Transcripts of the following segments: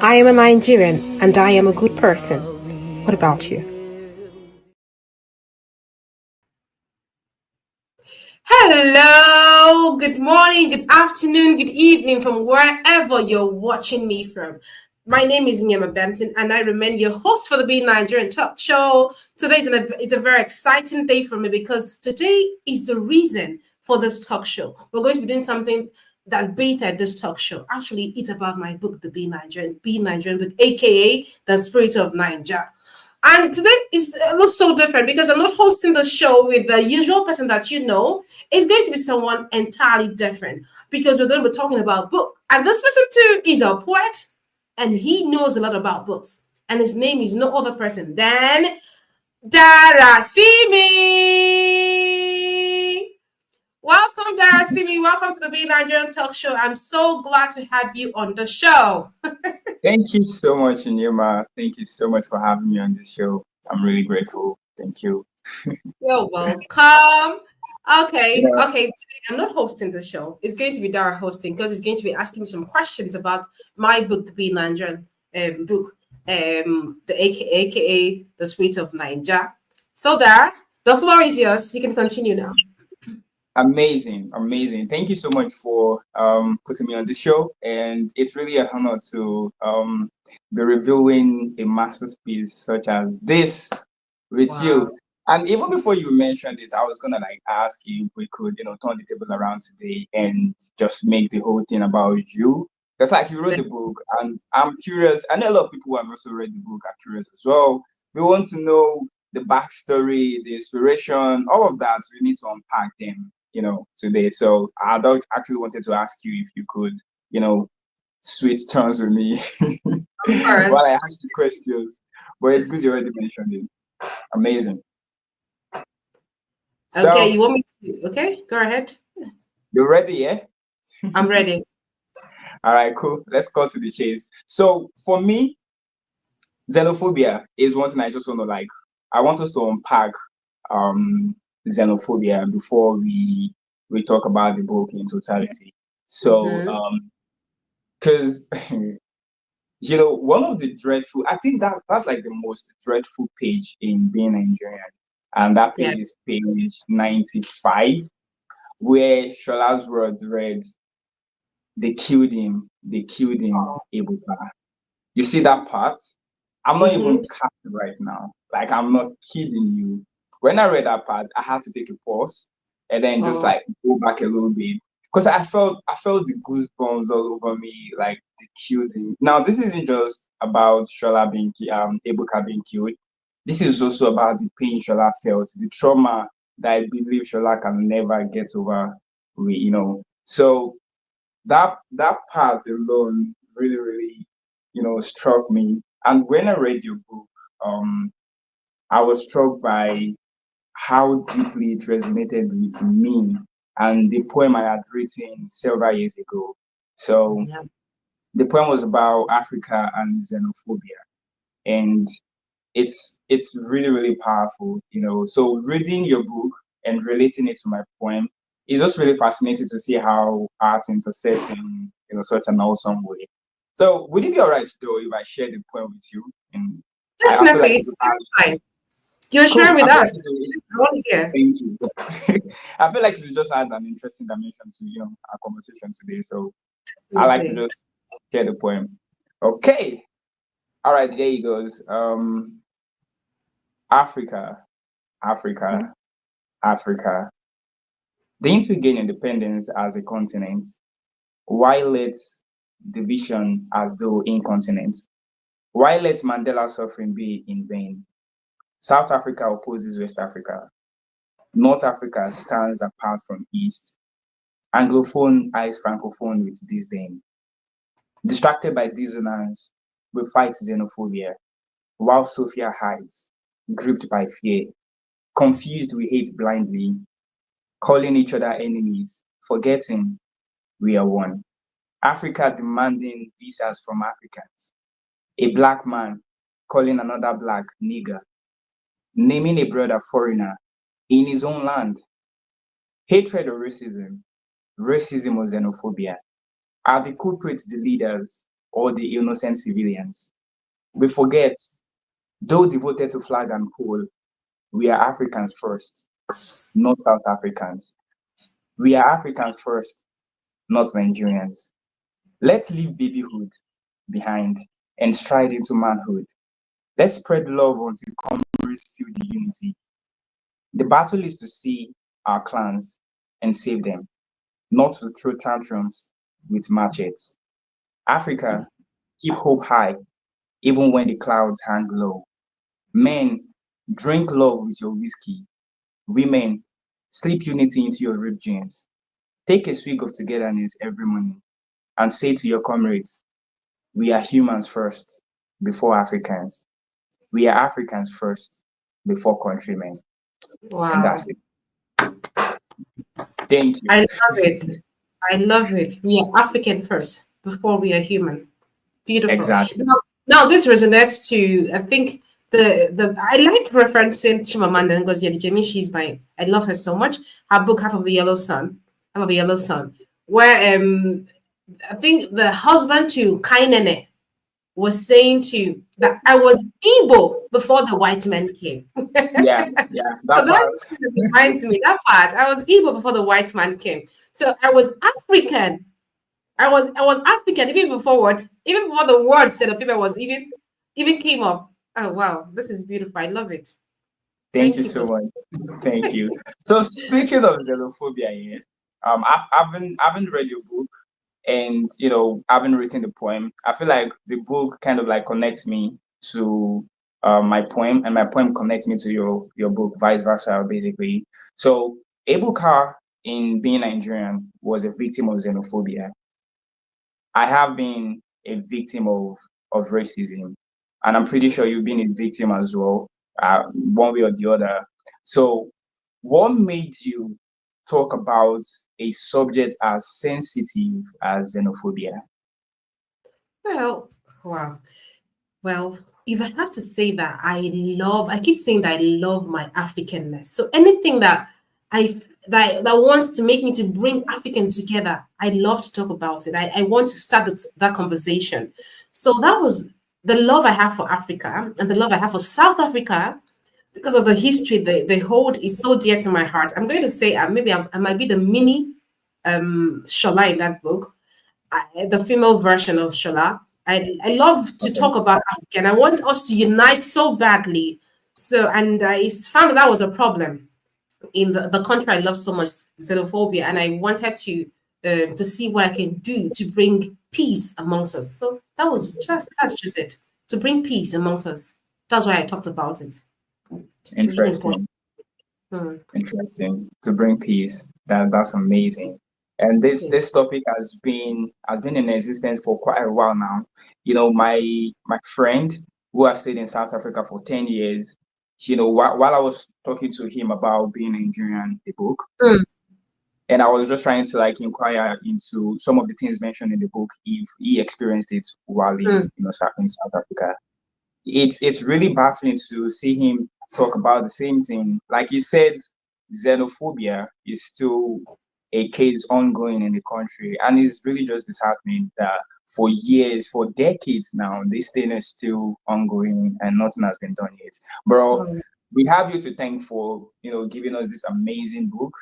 I am a Nigerian and I am a good person. What about you? Hello, good morning, good afternoon, good evening from wherever you're watching me from. My name is Nyama Benson, and I remain your host for the Being Nigerian Talk Show. Today it's a very exciting day for me because today is the reason for this talk show. We're going to be doing something that bathed this talk show. Actually, it's about my book, The Being Nigerian book, aka The Spirit of Niger. And today looks so different because I'm not hosting the show with the usual person that you know. It's going to be someone entirely different because we're going to be talking about book. And this person too is a poet, and he knows a lot about books. And his name is no other person than Darasimi. Welcome, Darasimi. Welcome to the Being Nigerian Talk Show. I'm so glad to have you on the show. Thank you so much, Nyama. Thank you so much for having me on this show. I'm really grateful. Thank you. You're welcome. Okay, Yeah. okay. Today I'm not hosting the show. It's going to be Dara hosting because he's going to be asking me some questions about my book, the Be Nigerian book, the aka The Spirit of Niger. So Dara, the floor is yours. You can continue now. Amazing, amazing. Thank you so much for putting me on the show, and it's really an honor to be reviewing a masterpiece such as this with you. Wow. And even before you mentioned it, I was gonna like ask you if we could, turn the table around today and just make the whole thing about you. Because like you wrote the book, and I'm curious. I know a lot of people who have also read the book are curious as well. We want to know the backstory, the inspiration, all of that. We need to unpack them, today. So I don't actually wanted to ask you if you could, switch turns with me Of course. while I ask the questions. But it's good you already mentioned it. Amazing. Okay, So you want me to? Okay, go ahead. you ready, yeah? I'm ready. All right, cool. Let's go to the chase. So for me, xenophobia is one thing I just want to like. I want us to unpack um xenophobia before we talk about the book in totality. So Mm-hmm. because one of the dreadful, I think that's like the most dreadful page in Being Nigerian, and that Yeah. page is page 95, where Shola's words read, they killed him, Ebuka. You see that part? I'm not Mm-hmm. even capping right now. Like I'm not kidding you. When I read that part, I had to take a pause and then just Oh, like go back a little bit because I felt the goosebumps all over me, like the killing. Now this isn't just about Shola being Ebuka being killed. This is also about the pain Shola felt, the trauma that I believe Shola can never get over. So that part alone really, really, struck me. And when I read your book, um, I was struck by how deeply it resonated with me and the poem I had written several years ago. So yeah. the poem was about Africa and xenophobia, and it's really, really powerful. So reading your book and relating it to my poem is just really fascinating to see how art intersects in such an awesome way. So would it be all right though if I share the poem with you? And I feel like Definitely, it it's would add. fine. You share Cool. with I feel us. like it I want to hear. thank you. I feel like it would just add an interesting dimension to our conversation today. So I like to Definitely. just share the poem. Okay. All right, there he goes. Africa, Africa, Africa. Didn't we gain independence as a continent? Why let division as though incontinent? Why let Mandela's suffering be in vain? South Africa opposes West Africa. North Africa stands apart from East. Anglophone eyes Francophone with disdain. Distracted by dissonance, we fight xenophobia, while Sophia hides, gripped by fear. Confused, we hate blindly, calling each other enemies, forgetting we are one. Africa demanding visas from Africans. A black man calling another black nigger. Naming a brother foreigner in his own land. Hatred or racism? Racism or xenophobia? Are the culprits the leaders or the innocent civilians. We forget, though devoted to flag and pole, we are Africans first, not South Africans. We are Africans first, not Nigerians. Let's leave babyhood behind and stride into manhood. Let's spread love until comrades feel the unity. The battle is to see our clans and save them, not to throw tantrums with machetes. Africa, keep hope high, even when the clouds hang low. Men, drink love with your whiskey. Women, slip unity into your ripped jeans. Take a swig of togetherness every morning and say to your comrades, we are humans first, before Africans. We are Africans first, before countrymen. And Wow. that's it. Thank you. I love it. I love it. We are African first before we are human. Beautiful. Exactly. Now this resonates to, I think, the I like referencing Chimamanda Ngozi Adichie. I love her so much. Her book Half of the Yellow Sun, Half of the Yellow Sun, where I think the husband to Kainene was saying to that I was Igbo before the white man came. Yeah, So that that part. kind of reminds me, that part. I was Igbo before the white man came. So I was African. I was African even before even before the word xenophobia was even came up. Oh wow, this is beautiful. I love it. Thank you Thank you so both. much. Thank you. So speaking of xenophobia here, I haven't read your book, and I haven't written the poem. I feel like the book kind of like connects me to my poem, and my poem connects me to your book, vice versa, basically. So Ebuka in Being Nigerian was a victim of xenophobia. I have been a victim of racism, and I'm pretty sure you've been a victim as well, one way or the other. So, what made you talk about a subject as sensitive as xenophobia? Well, wow. Well, if I have to say that I keep saying that I love my Africanness. So anything that wants to make me to bring African together, I love to talk about it. I want to start that conversation. So that was the love I have for Africa and the love I have for South Africa because of the history they hold is so dear to my heart. I'm going to say maybe I might be the mini Shola in that book, the female version of Shola. I love to Okay. talk about Africa and I want us to unite so badly. So, and I found that was a problem in the country I love so much, xenophobia, and I wanted to see what I can do to bring peace amongst us. So that's just it, to bring peace amongst us. That's why I talked about it. It's really important. Interesting. Hmm. Interesting. To bring peace. That's amazing. And this Yeah. this topic has been in existence for quite a while now. My friend who has stayed in South Africa for 10 years, while I was talking to him about Being Nigerian, the book, Mm, and I was just trying to like inquire into some of the things mentioned in the book if he experienced it while mm, in South Africa. It's really baffling to see him talk about the same thing. Like he said, xenophobia is still a case ongoing in the country, and it's really just disheartening that for years, for decades now, this thing is still ongoing and nothing has been done yet. Bro, mm. we have you to thank for giving us this amazing book,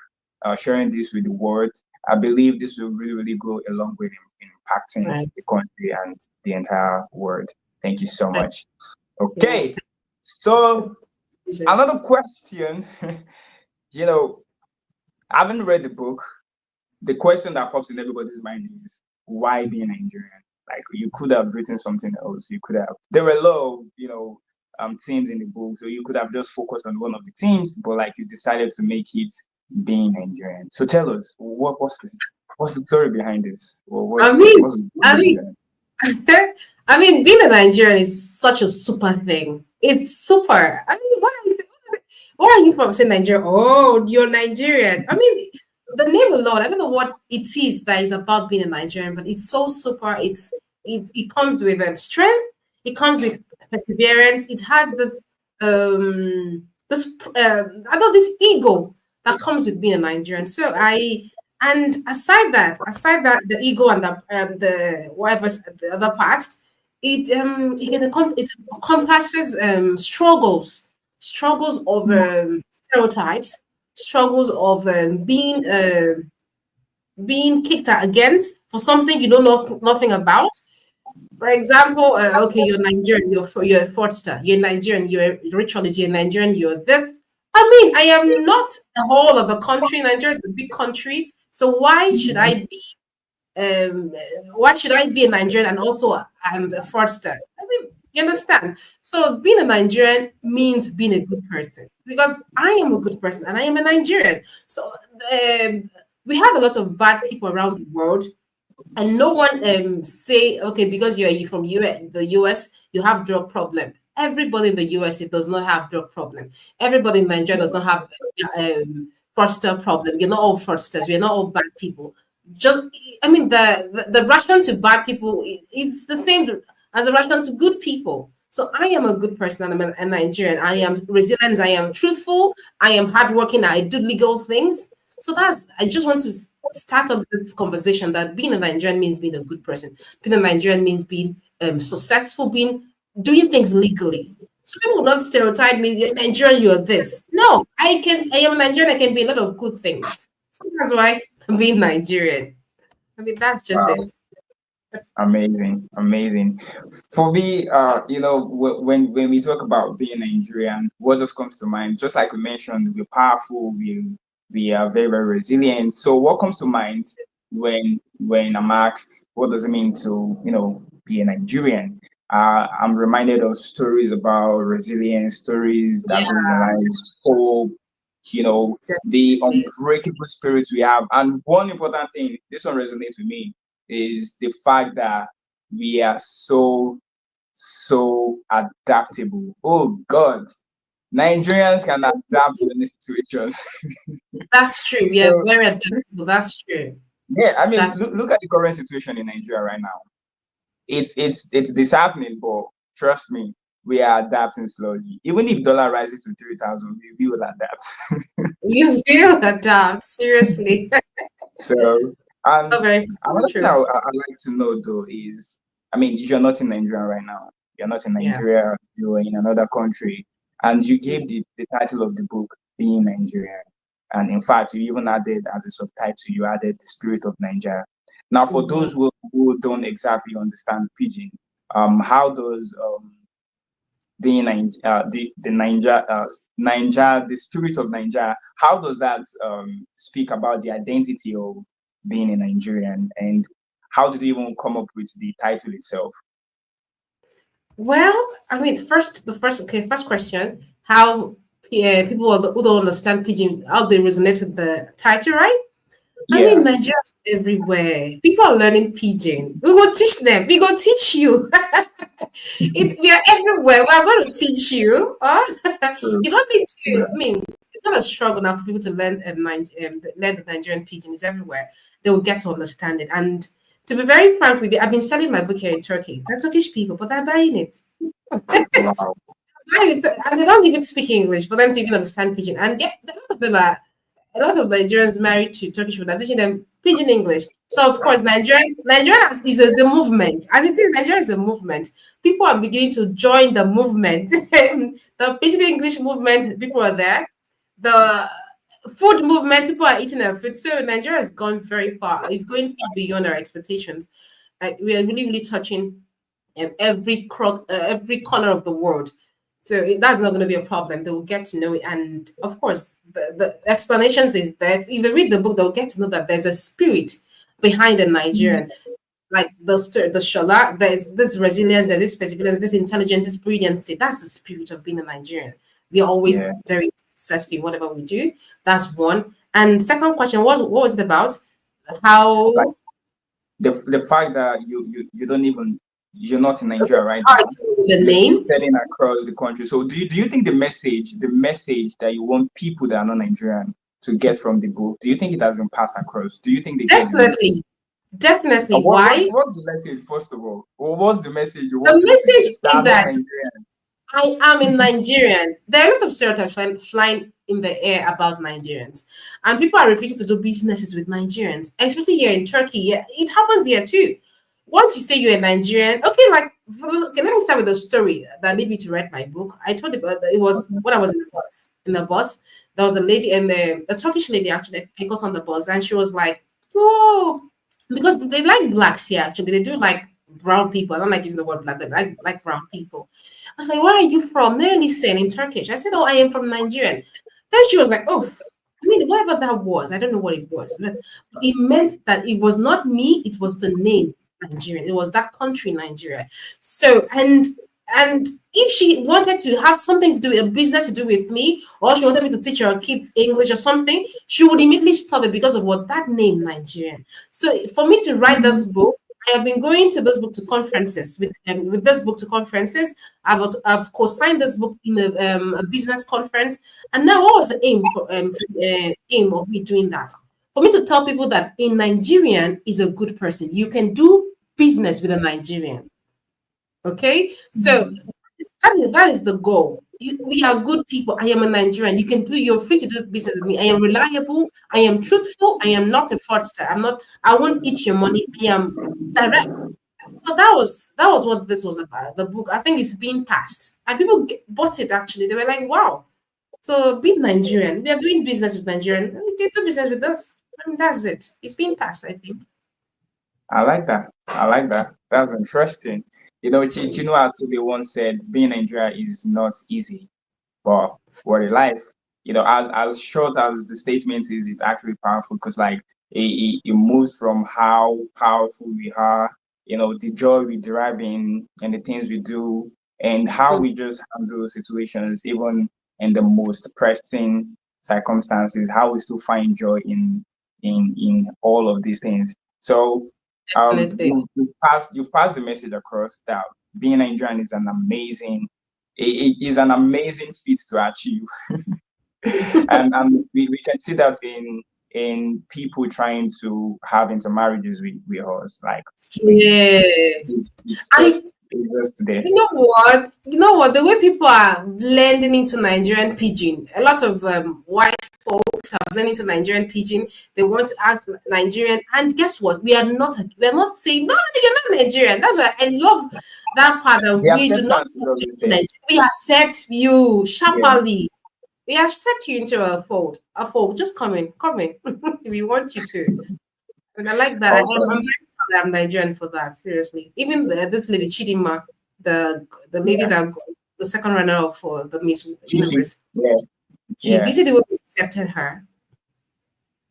sharing this with the world. I believe this will really, really go a long way in impacting Right. the country and the entire world. Thank you so Right. much. Yeah. Okay, so Pleasure. another question. you know, I haven't read the book. The question that pops in everybody's mind is why be Nigerian? Like you could have written something else. You could have. There were a lot of themes in the book, so you could have just focused on one of the themes, but like you decided to make it being Nigerian. So tell us what's the story behind this? Or I what's mean, what's I mean, I mean, being a Nigerian is such a super thing. It's super. I mean, where are you from? Say Nigeria. Oh, you're Nigerian. I mean, the name alone, I don't know what it is that is about being a Nigerian, but it's so super. It comes with strength. It comes with perseverance. It has this I know this ego that comes with being a Nigerian. So I And aside that, the ego and the whatever's the other part, it encompasses struggles of stereotypes, struggles of being kicked against for something you don't know nothing about. For example, okay, you're Nigerian, you're a fraudster, you're Nigerian, you're a ritualist, you're Nigerian, you're this. I mean, I am not the whole of the country. Nigeria is a big country, so um, why should I be a Nigerian and also I'm a fraudster? I mean, you understand? So being a Nigerian means being a good person because I am a good person and I am a Nigerian. So um, we have a lot of bad people around the world, and no one say okay because you're from the US you have drug problem. Everybody in the US it does not have drug problem. Everybody in Nigeria does not have fraudster problem. You're not all fraudsters. We're not all bad people. Just I mean the ration to bad people is the same as a ration to good people. So I am a good person and I'm a Nigerian. I am resilient. I am truthful. I am hardworking. I do legal things. So that's I just want to start up this conversation that being a Nigerian means being a good person. Being a Nigerian means being successful, being doing things legally. So people will not stereotype me, you're Nigerian, you're this. No, I am Nigerian, I can be a lot of good things. So that's why I'm being Nigerian. I mean, that's just Wow. it. Amazing, amazing. For me, when we talk about being Nigerian, what just comes to mind? Just like we mentioned, we're powerful, we are very, very resilient. So, what comes to mind when I'm asked, what does it mean to be a Nigerian? I'm reminded of stories about resilience, stories Yeah, that goes like hope, the definitely. unbreakable spirits we have. And one important thing, this one resonates with me is the fact that we are so adaptable. Oh God, Nigerians can adapt to any situations. That's true. We are So very adaptable. That's true. yeah, I mean, That's look at the current situation in Nigeria right now. It's disheartening, but trust me, we are adapting slowly. Even if dollar rises to 3,000, we will adapt. you will adapt, seriously. So, So and very another thing true. I'd like to know though is, I mean, you're not in Nigeria right now. You're not in Yeah. Nigeria. You're in another country, and you Yeah. gave the title of the book "Being Nigerian," and in fact, you even added as a subtitle, you added "The Spirit of Nigeria." Now, for Mhm. those who don't exactly understand Pidgin, how does the Niger, the spirit of Niger. How does that speak about the identity of being a Nigerian, and how did you even come up with the title itself? Well, I mean, first question, how people who don't understand Pidgin, how they resonate with the title, right? I mean, Yeah. Nigeria is everywhere. People are learning Pidgin. We will teach them. We go teach you. We are everywhere. We are going to teach you. True. You don't need to. Yeah. I mean, it's not a struggle now for people to learn learn the Nigerian Pidgin. It's everywhere. They will get to understand it. And to be very frank with you, I've been selling my book here in Turkey. They're Turkish people, but they're buying it. Wow. And they don't even speak English for them to even understand Pidgin. And get a lot of them are a lot of Nigerians married to Turkish people are teaching them Pidgin English. So of course, Nigeria is a movement. As it is, Nigeria is a movement. People are beginning to join the movement. The Pidgin English movement, people are there. The food movement, people are eating their food. So Nigeria has gone very far. It's going far beyond our expectations. Like we are really, really touching every corner of the world. So that's not going to be a problem. They will get to know it, and of course, the explanations is that if they read the book, they'll get to know that there's a spirit behind the Nigerian, like the Shola. There's this resilience, there's this perseverance, this intelligence, this brilliancy. That's the spirit of being a Nigerian. We are Yeah. always very successful in whatever we do. That's one. And second question was what was it about? Like How the fact that you don't even you're not in Nigeria right how I now. came with the You're name? selling across the country. So do you think the message that you want people that are not Nigerian to get from the book, do you think it has been passed across? Do you think they get the message? Definitely, definitely. What's Why? what's the message first of all? What's the message you The want people to get message that is are not that Nigerian? I am in Nigerian. There are a lot of stereotypes flying in the air about Nigerians, and people are refusing to do businesses with Nigerians, especially here in Turkey. Yeah, it happens here too. Once you say you're a Nigerian, okay, like okay, let me start with a story that made me to write my book. I told about it was when I was in the bus. In the bus, there was a lady and the Turkish lady actually. I got on the bus and she was like, "Oh, because they like blacks here. Actually, they do like brown people. I don't like using the word black. They like brown people." I was like, "Where are you from?" They're listening in Turkish. I said, "Oh, I am from Nigeria." Then she was like, "Oh, I mean, whatever that was, I don't know what it was, but it meant that it was not me, it was the name Nigerian. It was that country, Nigeria." So, and if she wanted to have something to do, a business to do with me, or she wanted me to teach her kids English or something, she would immediately stop it because of what that name, Nigerian. So, for me to write this book, I have been going to this book to conferences with this book to conferences. I've co-signed this book in a business conference, and now what was the aim of me doing that? For me to tell people that a Nigerian is a good person. You can do business with a Nigerian. Okay, so that is the goal. We are good people. I am a Nigerian. You can do. You're free to do business with me. I am reliable. I am truthful. I am not a fraudster. I'm not. I won't eat your money. I am direct. So that was what this was about. The book. I think it's being passed, and people bought it. Actually, they were like, "Wow." So being Nigerian, we are doing business with Nigerian. We can do business with us. I mean, that's it. It's being passed. I think. I like that. I like that. That's interesting. You know, Chinua Achebe once said, "Being Nigeria is not easy, but what a life." You know, as short as the statement is, it's actually powerful because like it moves from how powerful we are, you know, the joy we derive in the things we do, and how Mm, we just handle situations, even in the most pressing circumstances, how we still find joy in all of these things. So definitely. you've passed the message across that being Nigerian is an amazing it is an amazing feat to achieve. And we can see that in people trying to have intermarriages with us. Like Yes. it's And just there. you know what? You know what? The way people are blending into Nigerian pidgin, a lot of white folks are blending into Nigerian pidgin. They want to act Nigerian, and guess what? We are not saying no, no, you're not Nigerian. That's why I love that part that The we do not acceptance is accept always you, there. Nigerian. We accept you Yeah. sharply. We accept you into a fold. A fold. Just come in, come in. We want you to. And I like that. I'm Awesome. very proud that I'm Nigerian for that. Seriously, even this lady Chidima, the lady Yeah. that got the second runner up for the Miss Chichi. Universe, Yeah. she Yeah. visited we accepted her.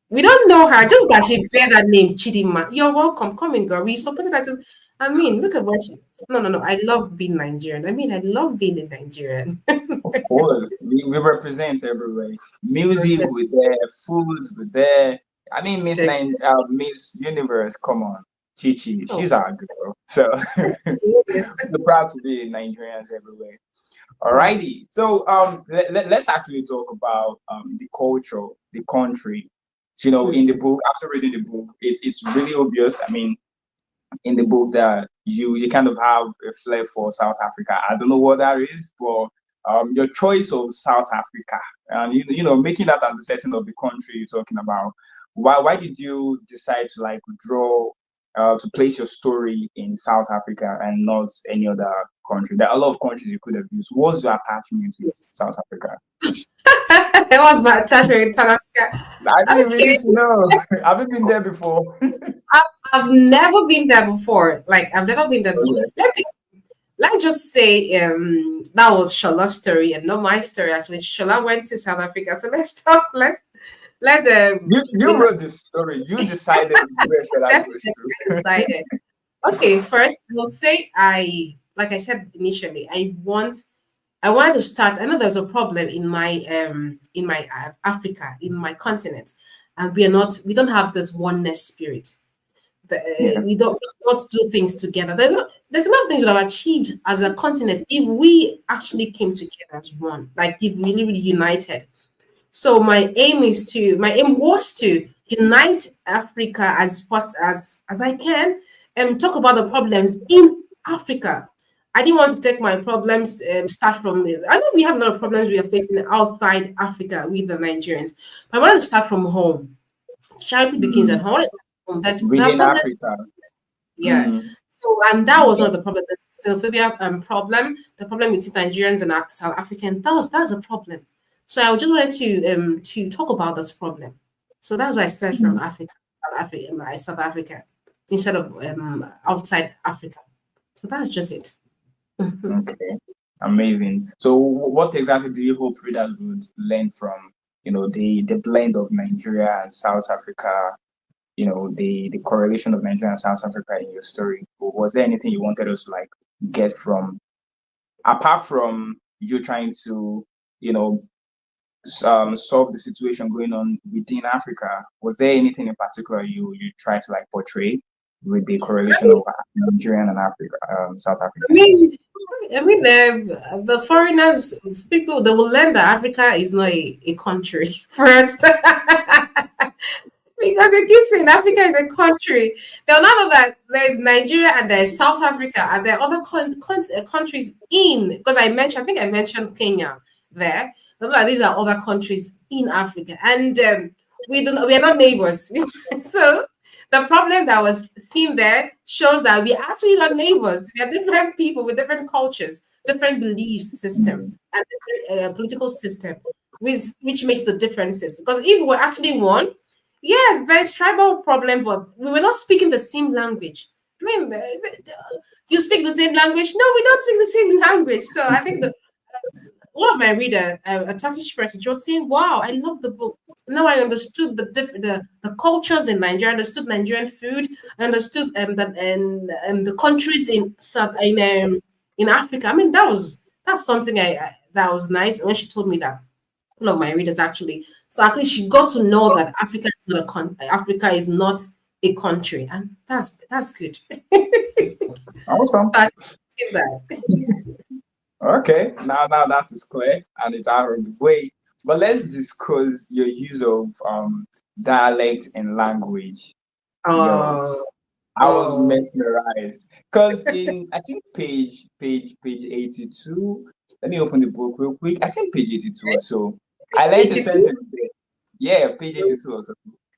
We don't know her, just that she bear that name, Chidima. You're welcome. Come in, girl. We supported her to. I mean, look at what she. No, no, no. I love being Nigerian. I mean, I love being a Nigerian. Of course. We represent everywhere. Music with there, food with there. I mean Miss Universe, come on. Chichi, Oh, she's our girl. So yes. we're proud to be Nigerians everywhere. Yeah. Alrighty. So let's actually talk about the culture, the country. So, you know, in the Mm. book, after reading the book, it's really obvious. I mean, in the book that you kind of have a flair for South Africa. I don't know what that is, but your choice of South Africa and you know making that as the setting of the country you're talking about. Why did you decide to like draw to place your story in South Africa and not any other country? There are a lot of countries you could have used. What's your attachment with South Africa? That was my attachment with South Africa. I mean, we Okay. need to know. Have you been there before? I've, I've never been there before. Like I've never been there before. Let's just say that was Shola's story and not my story actually. Shola went to South Africa. So let's talk. Let's You wrote this story. You decided where shall I goes to. decided. Okay, first I'll say like I said initially, I wanted to start. I know there's a problem in my Africa, in my continent, and we don't have this oneness spirit. Yeah. We don't do things together. There's a lot of things we have achieved as a continent if we actually came together as one, like if really, really united. So my aim was to unite Africa as fast as I can and talk about the problems in Africa. I didn't want to take my problems start from. I know we have a lot of problems we are facing outside Africa with the Nigerians, but I wanted to start from home. Charity begins at Mm. home. What is home? There are Within problems. Africa. Yeah. Mm. So, and that was one So, of the problems. The xenophobia problem, the problem with Nigerians and South Africans. That's a problem. So I just wanted to talk about this problem. So that's why I started from Africa, South Africa, instead of outside Africa. So that's just it. okay, amazing. So, what exactly do you hope readers would learn from, the blend of Nigeria and South Africa, the correlation of Nigeria and South Africa in your story? Was there anything you wanted us to like get from, apart from you trying to, you know, solve the situation going on within Africa? Was there anything in particular you try to like portray with the correlation of Nigerian and Africa, South I Africans? mean, the foreigners, people, they will learn that Africa is not a country first. Because they keep saying Africa is a country. They'll know that there's Nigeria and there's South Africa and there are other countries in, because I think I mentioned Kenya there. They'll know that these are other countries in Africa. And we are not neighbors. So the problem that was seen there shows that we are actually not neighbors. We are different people with different cultures, different belief system, Mm. and different political system, which makes the differences. Because if we're actually one, yes, there's tribal problem, but we were not speaking the same language. I mean, you speak the same language? No, we don't speak the same language. So I think that one of my reader, a Turkish person, she was saying, "Wow, I love the book. Now I understood the different the cultures in Nigeria. I understood Nigerian food. I understood that and the countries in Africa. I mean, that's something that was nice when she told me that." One of my readers actually. So at least she got to know that Africa is not a country, and that's good. Awesome. But that. Okay, now that is clear and it's out of the way. But let's discuss your use of dialect and language. Yo, Oh, I was oh, mesmerized because in I think page 82. Let me open the book real quick. I think page 82 or so. I learned a 82. sentence there. Yeah, page 82 or so.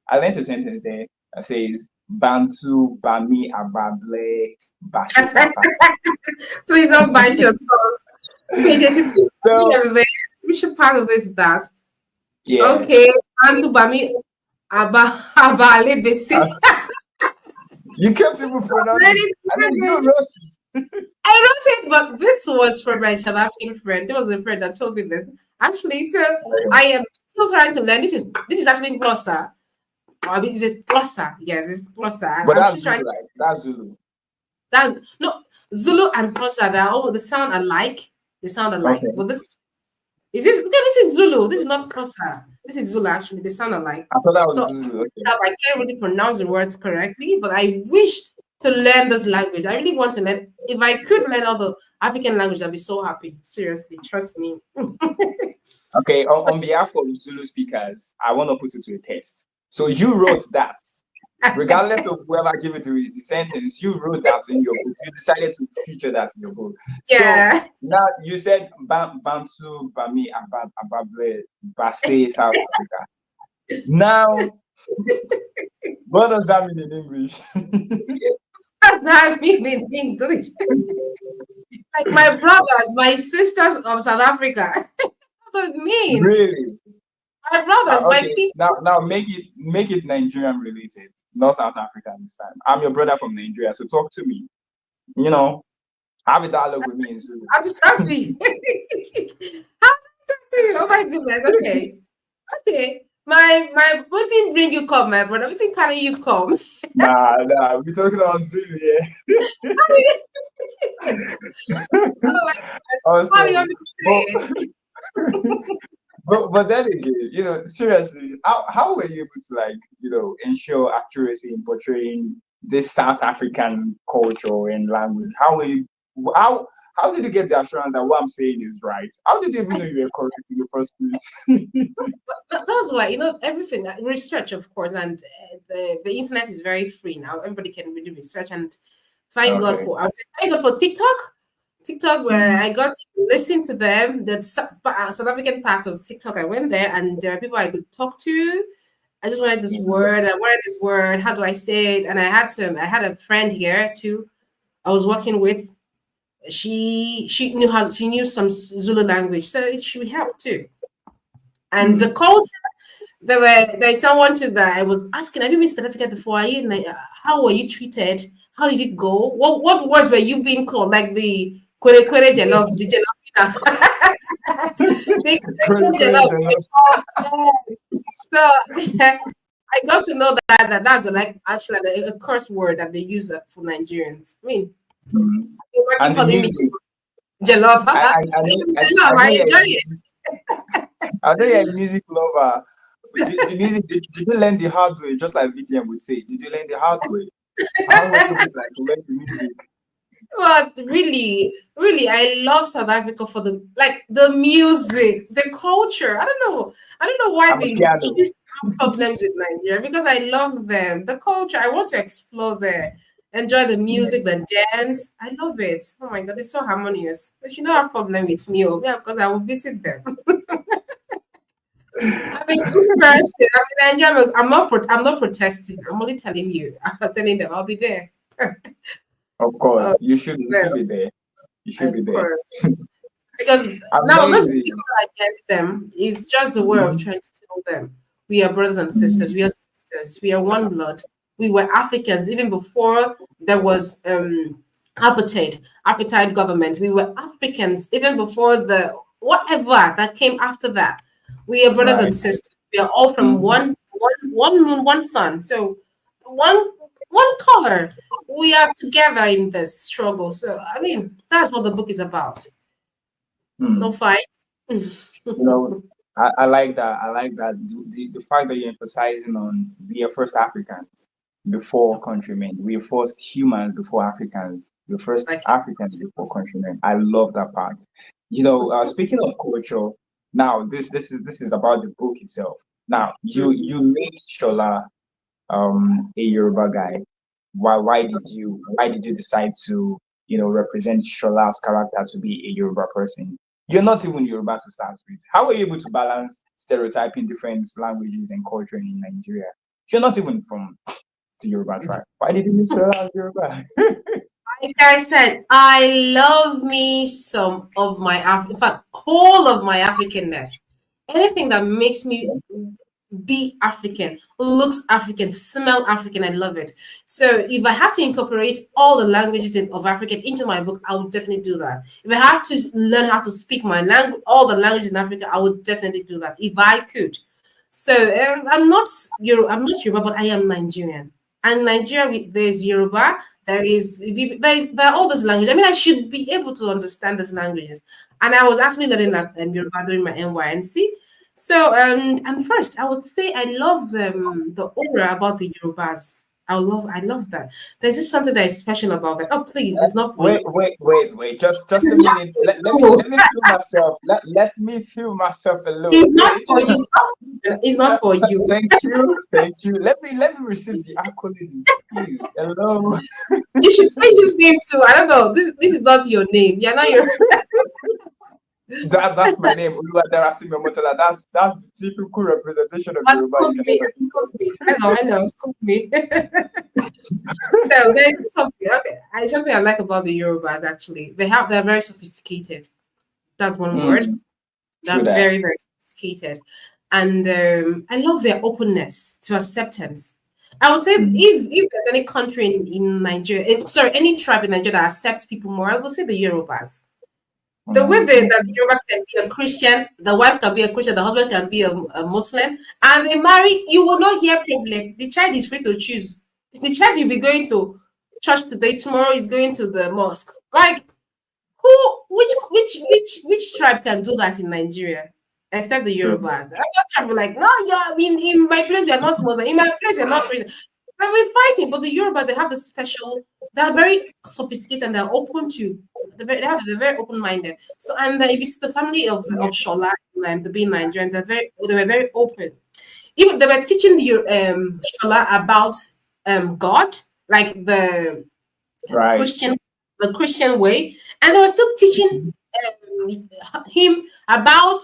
I learned a sentence there that says Bantu Bami Abable Bashe Sasa. Please don't bite your tongue. Page 82. So Which part of it is that? yeah, Okay. Antu Bami Aba uh, Lebese. you can't even pronounce it. Ready to I mean, you finish. wrote I wrote it, but this was from my South African friend. There was a friend that told me this. Actually, so it. I am still trying to learn. This is actually Glossa. I mean, is it Glossa? Yes, it's Glossa. And But I'm that's still trying Zulu, to right? That's Zulu. that's no Zulu and Glossa, they sound alike. They sound alike. Okay. But this is Zulu. This is not Glossa. This is Zulu actually. They sound alike. I thought that was So Zulu. Okay. I can't really pronounce the words correctly, but I wish to learn this language. I really want to learn. If I could learn all the African language, I'd be so happy. Seriously, trust me. Okay. So, On behalf of Zulu speakers, I want to put it to a test. So you wrote that, regardless of whoever gave it the sentence, you wrote that in your book. You decided to feature that in your book. So yeah. now you said Bantu Bami Abable Base South Africa. Now, what does that mean in English? That's not mean in English. Like my brothers, my sisters of South Africa. That's what it means. Really? My brothers, my Okay. people. Now make it Nigerian related, not South African this time. I'm your brother from Nigeria, so talk to me. You know, have a dialogue with me in Zulu. I'll just talk to you. How do I talk to you? Oh my goodness. Okay. Okay. My what bring you come, my brother? What carry you come? Nah, we talking about Zulu, yeah. Oh my goodness. How do you Awesome. want me to But, say it? but then again, seriously, how were you able to like, ensure accuracy in portraying this South African culture and language? How how did you get the assurance that what I'm saying is right? How did you even know you were correct in the first place? That's why everything research, of course, and the internet is very free now. Everybody can really research, and thank God Okay. for I would say thank God for TikTok. TikTok, where I got to listen to them. The South African part of TikTok, I went there, and there are people I could talk to. I just wanted this word. I wanted this word. How do I say it? And I had a friend here too. I was working with. She knew some Zulu language, so it should help too. And the culture, there's someone to that I was asking, have you been to South Africa before? Are you how were you treated? How did it go? What words were you being called? Like the kwere kwere jollof, the jollof. The kwere kwere jollof. So I got to know that's like actually a curse word that they use for Nigerians. I mean, imagine And the calling me music. jollof. I know you're a music lover. The music, did you learn the hard way? Just like VDM would say, did you learn the hard way? How were you able to like learn the music? But really, really, I love South Africa for the music, the culture. I don't know why I'm a they piano. choose to have problems with Nigeria, because I love them. The culture, I want to explore there, enjoy the music, the dance. I love it. Oh my god, it's so harmonious. They should not have problem with me, because I will visit them. I mean, good person. I mean, I'm not protesting. I'm only telling you. I'm telling them I'll be there. Of course, Oh, you should well, be there. You should be of there. course. Because now those Amazing. people against them is just a way of trying to tell them we are brothers and sisters, we are sisters, we are one blood. We were Africans even before there was apartheid government. We were Africans even before the whatever that came after that. We are brothers and Right. sisters. We are all from one moon, one sun. So one color. We are together in this struggle. So I mean, that's what the book is about. No fights. You know, I like that. I like that. The fact that you're emphasizing on we are first Africans before countrymen. We are first humans before Africans. We're first Okay. Africans before countrymen. I love that part. You know, speaking of culture, now this is about the book itself. Now you made Shola a Yoruba guy. Why did you decide to represent Shola's character to be a Yoruba person? You're not even Yoruba to start with. How were you able to balance stereotyping different languages and culture in Nigeria? You're not even from the Yoruba tribe. Why did you miss Shola as Yoruba? Like I said, I love me some of my in fact, whole of my Africanness. Anything that makes me be African, looks African, smell African, I love it. So if I have to incorporate all the languages of African into my book, I would definitely do that. If I have to learn how to speak my language, all the languages in Africa, I would definitely do that if I could. So I'm not Yoruba, but I am Nigerian. And Nigeria, there's Yoruba, there are all these languages. I mean, I should be able to understand these languages. And I was actually learning that Yoruba during my NYNC. So, and first, I would say I love the aura about the Yorubas. I love that. There's just something that is special about that. Oh, please, it's not for you. Wait. Just It's a not minute. for you. Let me feel myself. Let me feel myself alone. It's not for you. It's not for you. Thank you. Let me receive the accolade, please. Hello. You should change his name too. I don't know. This is not your name. You're not your. That's my name, Darasimi. That's the typical representation of Yoruba. Excuse me. Excuse me. I know. Excuse me. So there's something. Okay, something I like about the Yorubas actually. They're very sophisticated. That's one word. They're True that. very, very sophisticated. And I love their openness to acceptance. I would say if there's any country in Nigeria, sorry, any tribe in Nigeria that accepts people more, I would say the Yorubas. The way that the Yoruba can be a Christian, the wife can be a Christian, the husband can be a Muslim, and they marry, you will not hear problem. The child is free to choose. The child will be going to church today, tomorrow is going to the mosque. Like which tribe can do that in Nigeria? Except the True. Yorubas. I'm not trying to be like, no, you're in my place, we are not Muslim. In my place, we are not Christian. But we're fighting. But the Yorubas, they have the special, they're very sophisticated and they're open to they're very open-minded. So and if you see the family of Shola, the Being Nigerian, they were very open. Even they were teaching Shola about God, like the Right. Christian way. and they were still teaching him about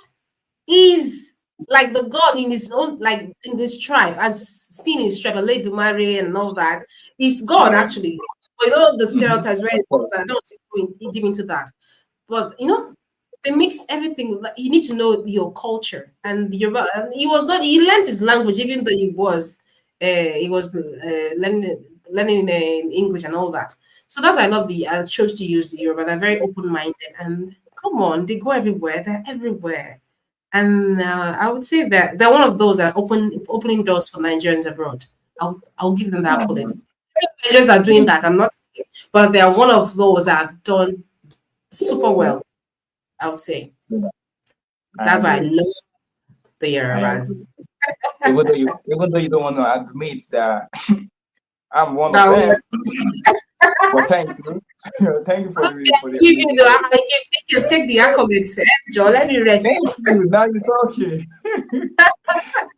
his, like, the god in his own, like in this tribe, as seen in his tribe, Dumare and all that. He's God Yeah. actually. But you know the Mhm. stereotypes, right? Of course. I don't want to go deep into that. But you know, they mix everything. Like, you need to know your culture and Yoruba. And he was not. He learned his language, even though he was learning in English and all that. So that's why I love the. I chose to use the Yoruba. They're very open minded, and come on, they go everywhere. They're everywhere. And I would say that they're one of those that opening doors for Nigerians abroad. I'll give them that accolade. Um, Nigerians are doing that. I'm not, but they are one of those that have done super well. I would say I that's why I agree. love the I Yorubas. agree. Even though you don't want to admit that I'm one of That one, them. But thank you. Thank you for the give you the appreciation. take the accolades, Joe. Let me rest. Thank you. Now you're talking.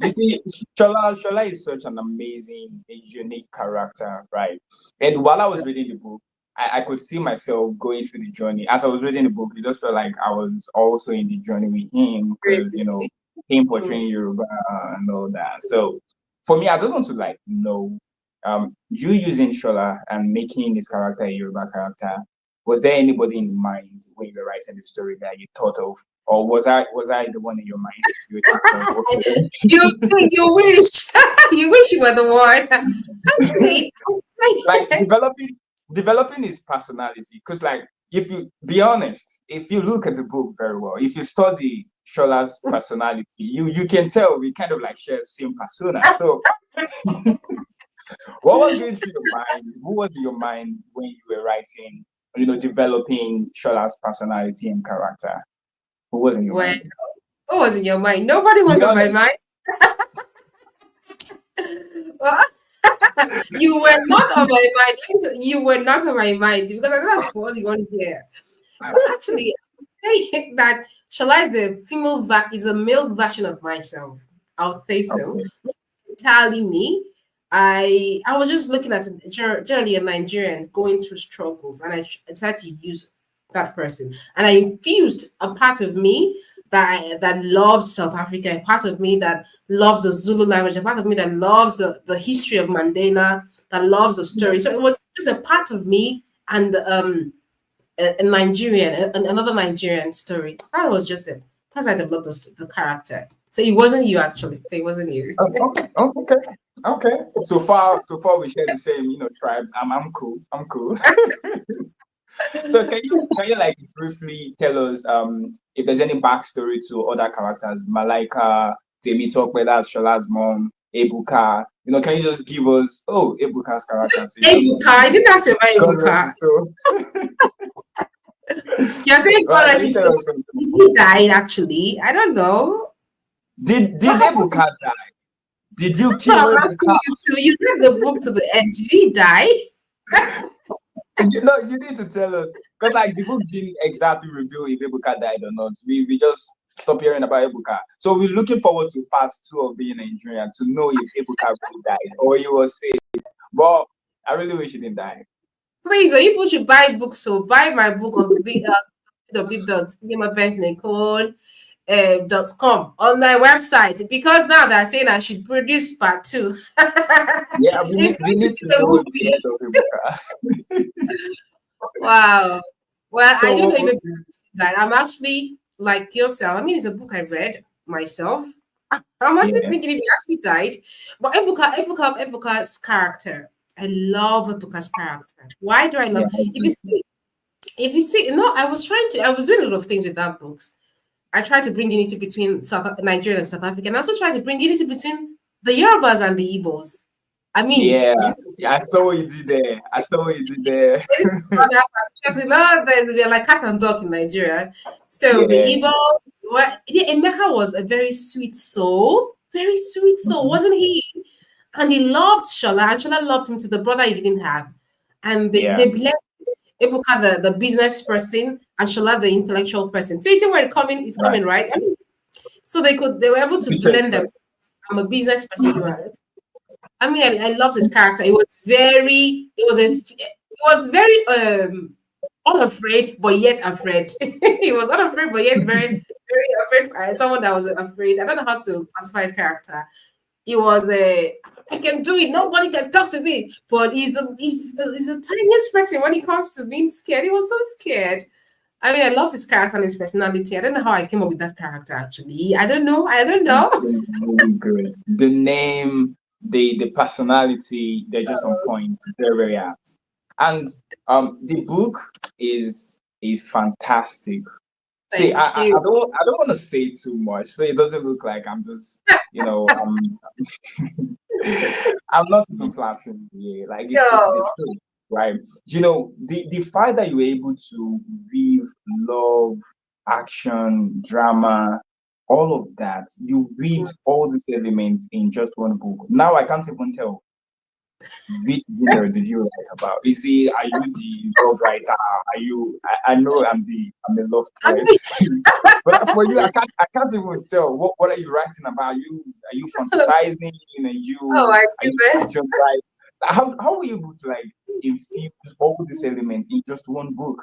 You see, Shola is such an amazing, a unique character, right? And while I was reading the book, I could see myself going through the journey. As I was reading the book, it just felt like I was also in the journey with him because, him Mm. portraying Yoruba and all that. So for me, I just want to like know, you using Shola and making this character a Yoruba character. Was there anybody in mind when you were writing the story that you thought of, or was I the one in your mind? You were thinking of, You wish you wish you were the one. Actually, like developing his personality. Because like, if you be honest, if you look at the book very well, if you study Shola's personality, you can tell we kind of like share the same persona. So what was going through your mind? Who was in your mind when you were writing, developing Shola's personality and character? Who was in your well, mind? what was in your mind? Nobody Be was on my honest. mind. Well, you were not on my mind. You were not on my mind because I think that's what you want to hear. But actually, I think that Shala is the is a male version of myself. I would say so. Okay. Not entirely me. I was just looking at generally a Nigerian going through struggles, and I decided to use that person, and I infused a part of me that loves South Africa, a part of me that loves the Zulu language, a part of me that loves the history of Mandela, that loves the story. So it was just a part of me and a Nigerian, another Nigerian story. That was just it. That's how I developed the character. So it wasn't you actually. So it wasn't you. Okay. Okay. So far we share the same, tribe. I'm cool. I'm cool. So can you like briefly tell us if there's any backstory to other characters, Malaika, Temitope, that's Shola's mom, Ebuka. Can you just give us Ebuka's character too? Ebuka, I didn't ask you about God rest Ebuka. his soul. You're saying God Right, can rest you his tell soul. us something? Did he die actually? I don't know. Did What happened to Ebuka die? Did you no, kill I'm asking Ebuka? you too. You read the book to the end. Did he die? You need to tell us because like the book didn't exactly reveal if Ebuka died or not. We just stopped hearing about Ebuka, so we're looking forward to part two of Being Nigerian to know if Ebuka really died or he was saved. But I really wish he didn't die. Please, so people should buy books. So buy my book on www.ngimabensonicole.com on my website because now they're saying I should produce part two. Yeah, we need It's we going to need be to the know the movie. end of Ebuka. Wow. Well, I So don't know even that. I'm actually like yourself. I mean, it's a book I read myself. I'm actually yeah, thinking if he actually died. But Ebuka's character. I love Ebuka's character. Why do I yeah, love if you see, no, I was doing a lot of things with that books. I tried to bring unity between Nigeria and South Africa, and I also tried to bring unity between the Yorubas and the Igbos. I mean, yeah. Yeah, I saw what you did there. I saw what you did there. because we are like cat and dog in Nigeria. So the Yeah. Igbo, Emeka was a very sweet soul, Mhm. wasn't he? And he loved Shola, and Shola loved him to the brother he didn't have. And Yeah. they blended Ebuka, the business person, and Shola, the intellectual person. So you see where it's Right. coming, right? I mean, so they were able to Business blend them. first. I'm a business person, you are. I mean, I love his character. It was very unafraid but yet afraid. He was unafraid but yet very, very afraid. Someone that was afraid. I don't know how to classify his character. He was a, I can do it. Nobody can talk to me. But he's the tiniest person when it comes to being scared. He was so scared. I mean, I loved his character and his personality. I don't know how I came up with that character. Actually, I don't know. I don't know. It's really good. The name, the personality, they're just on point. Very, very apt. And the book is fantastic. See, Thank you. I don't want to say too much, so it doesn't look like I'm just, you know, I'm not even flattering here. Like it's the Yo, truth, right? You know, the fact that you were able to weave love, action, drama, all of that, you weaved all these elements in just one book. Now I can't even tell which genre did you write about. Is it, are you the love writer? Are you? I know I'm the love I poet, mean, but for you, I can't even tell. What are you writing about? Are you fantasizing? oh my Are you goodness. action type? How were you able to like infuse all these elements in just one book?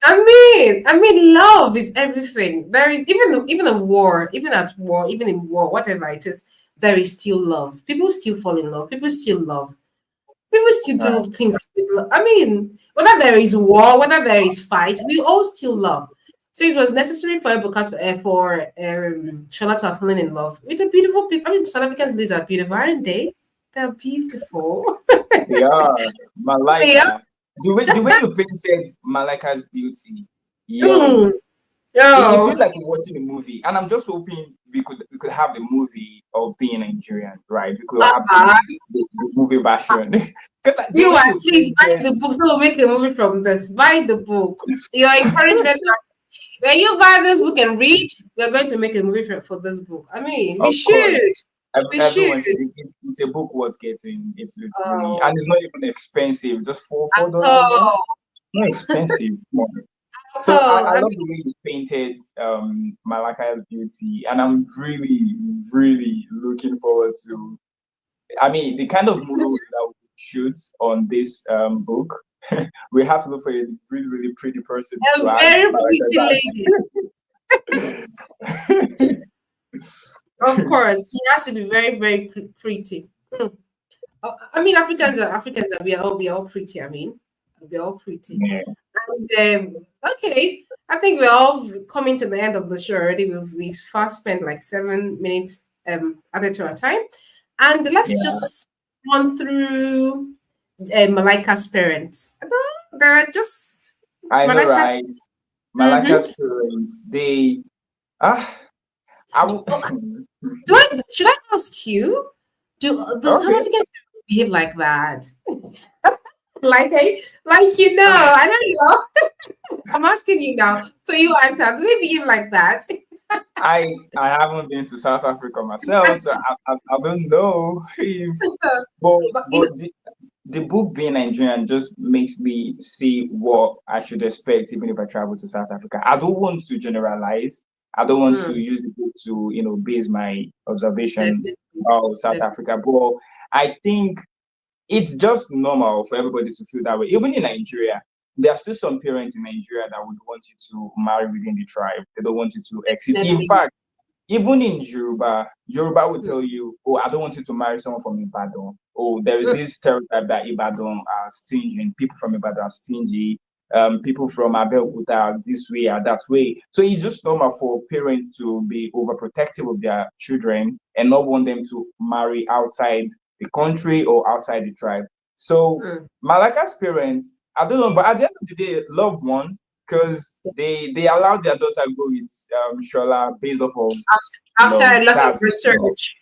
Love is everything. There is even a war, even at war, even in war, whatever it is, there is still love. People still fall in love. People still love. People still Right. do things with love. Whether there is war, whether there is fight, we all still love. So it was necessary for Shola to have fallen in love with a beautiful people. South Africans ladies are beautiful, aren't they? They're beautiful. They are They are. Malika. The way you painted Malika's beauty, yo, Mm. it feels Oh, like we're watching a movie, and I'm just hoping we could have the movie of Being Nigerian, right? We could have uh, the movie version because like, the way viewers, you please buy painted, the book. So we'll make a movie from this. Buy the book. Your encouragement. When you buy this book and read, we're going to make a movie for this book. We of course, should. We should. everyone should. It's a book worth getting. It's really, Oh, and it's not even expensive. Just at $4 more. all. Not expensive. At So all. I love the way you painted Malaka's beauty, and I'm really, really looking forward to. I mean, the kind of movie that we shoot on this book, we have to look for a really, really pretty person A to act very pretty lady. Malaka's act. Of course, she has to be very, very pretty. Hmm. Africans are pretty. We're all pretty. Yeah, And okay, I think we're all coming to the end of the show already. We've fast spent like 7 minutes added to our time, and let's yeah. just run through Malika's parents. They're just I know, Malika's. right? Mm-hmm. Malaka's parents, they ah, I w- Should I ask you? Do the South okay. African people behave like that? Ah, I don't know. I'm asking you now. So you answer. Do they behave like that? I haven't been to South Africa myself, so I don't know. But But you know, but the book Being Nigerian just makes me see what I should expect even if I travel to South Africa. I don't want to generalize. I don't want to mm, use the book to, base my observation definitely, of South definitely. Africa. But I think it's just normal for everybody to feel that way. Even in Nigeria, there are still some parents in Nigeria that would want you to marry within the tribe. They don't want you to exit. In Definitely. fact, even in Yoruba will Mm, tell you, "Oh, I don't want you to marry someone from Ibadan." Oh, there is mm, this stereotype that Ibadan are stingy. People from Ibadan are stingy. People from Abeokuta are this way or that way. So it's just normal for parents to be overprotective of their children and not want them to marry outside the country or outside the tribe. So mm. Malaka's parents, I don't know, but at the end of the day, love one because they allowed their daughter go with Shola based off of After a lot of that's research,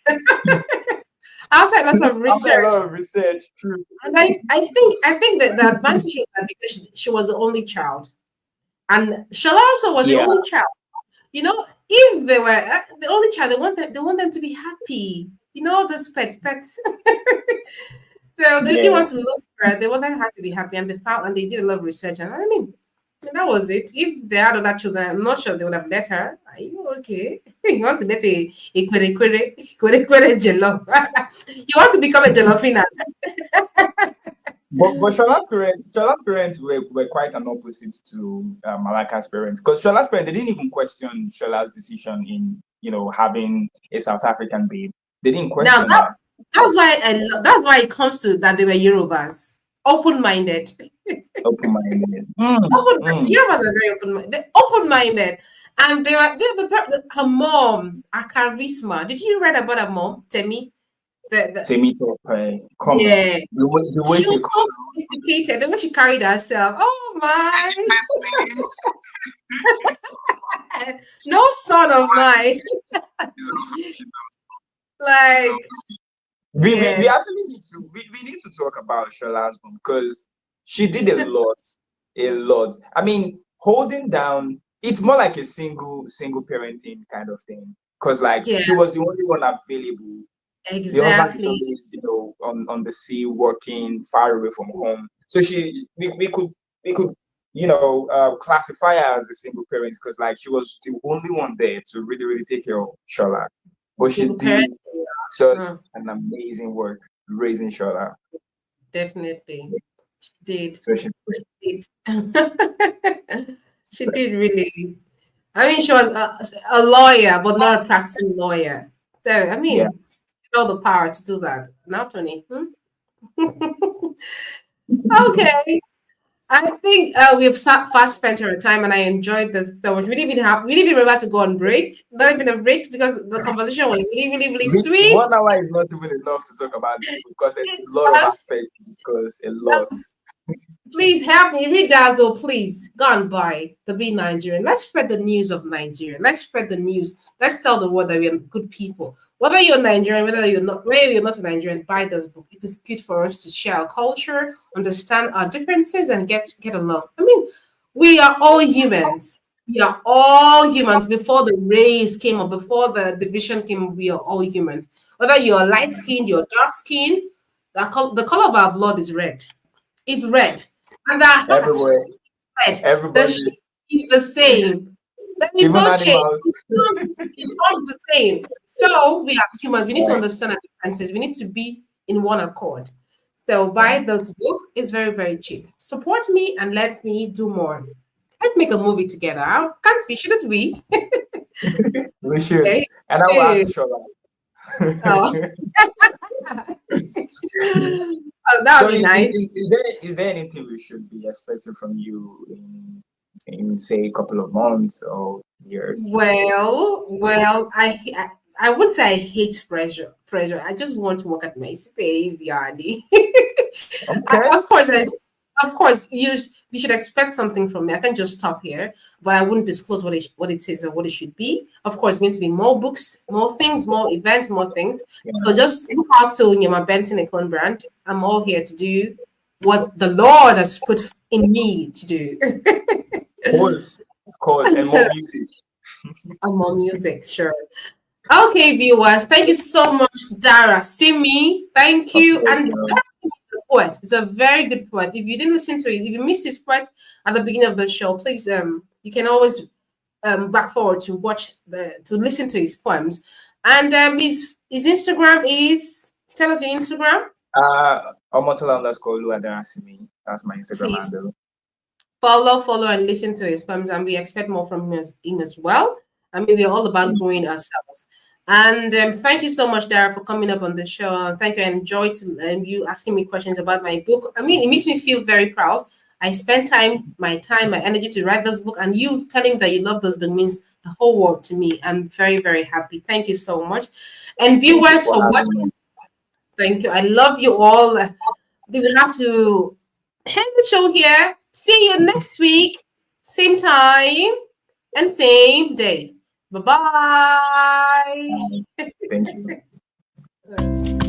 after a lot of after a research, lot of research. True. and I think that the advantage is that because she was the only child, and Shola also was the Yeah, only child. If they were the only child, they want them to be happy. This pets. So they didn't yeah. want to lose her. They wanted her to be happy, and they found and they did a lot of research. And that was it. If they had other children, I'm not sure they would have let her. Are you okay? You want to let a quere jollof? You want to become a jollophina? But Shola's parents were quite an opposite to Malaka's parents, because Shola's parents, they didn't even question Shola's decision in, having a South African babe. They didn't Now question that. that's why it comes to that they were Yorubas, open-minded. Open-minded. Yorubas are very open-minded, and her mom, Akarisma. Did you read about her mom, Temi? The Temi Tope, come on. Yeah, The way she she was so sophisticated. The way she carried herself. Oh my! No son of mine. Like, we yes, actually need to talk about Shola's mom, because she did a lot, a lot. I mean, holding down, it's more like a single parenting kind of thing, because like yeah, she was the only one available. The husband is exactly. always, on the sea, working far away from home. So we could classify her as a single parent, because like she was the only one there to really really take care of Shola. But she Single parent. did such Mm, an amazing work raising Shola. definitely, she did. So she's She did. She did really. I mean, she was a lawyer, but not a practicing lawyer. So, I yeah. mean, all the power to do that. Now, Tony. Okay. I think we've fast spent our time, and I enjoyed this so much. We didn't even remember to go on break, not even a break, because the conversation was really, really, really sweet. 1 hour is not even enough to talk about this book, because there's It a lot of was. aspects to discuss, a lot. Please help me read that though, please. Go and buy the Be Nigerian. Let's spread the news of Nigeria. Let's spread the news. Let's tell the world that we are good people. Whether you're Nigerian, whether you're not a Nigerian, buy this book. It is good for us to share our culture, understand our differences, and get along. I mean, we are all humans. We are all humans. Before the race came up, before the division came up, we are all humans. Whether you're light skinned, you're dark skinned, the color of our blood is red. It's red. And our heart is Everywhere, red. The everybody, shape is the same. There is even no change. animals. It comes the same. So we are humans. We need to Right. understand the differences. We need to be in one accord. So Yeah. buy this book. It's very, very cheap. Support me and let me do more. Let's make a movie together. Can't we? Shouldn't we? We should. Okay. And I will Hey. ask Shola. Oh. Oh, that So would be nice. is there anything we should be expecting from you in say a couple of months or years? I wouldn't say I hate pressure. Pressure. I just want to work at my space, Yardi. Okay. Of course, of course, you should expect something from me. I can't just stop here, but I wouldn't disclose what it is or what it should be. Of course, it's going to be more books, more things, more events, more things. Yeah. So just look out to Nyama Benson and Clone Brand. I'm all here to do what the Lord has put in me to do. Of course, and more music. And more music, sure. Okay, viewers, thank you so much, Darasimi. Thank Of you. course, And Darasimi is a poet. He's a very good poet. If you didn't listen to it, if you missed his poet at the beginning of the show, please you can always back forward to to listen to his poems. And his Instagram is, tell us your Instagram, Omotola Darasimi. That's my Instagram please. handle. Follow, and listen to his poems, and we expect more from him as well. I mean, we're all about growing ourselves. And thank you so much, Dara, for coming up on the show. Thank you. I enjoyed you asking me questions about my book. I mean, it makes me feel very proud. I spent my energy to write this book, and you telling me that you love this book means the whole world to me. I'm very, very happy. Thank you so much. And Thank you viewers for for having me. watching, thank you. I love you all. We will have to end the show here. See you next week, same time and same day. Bye bye. Thank you.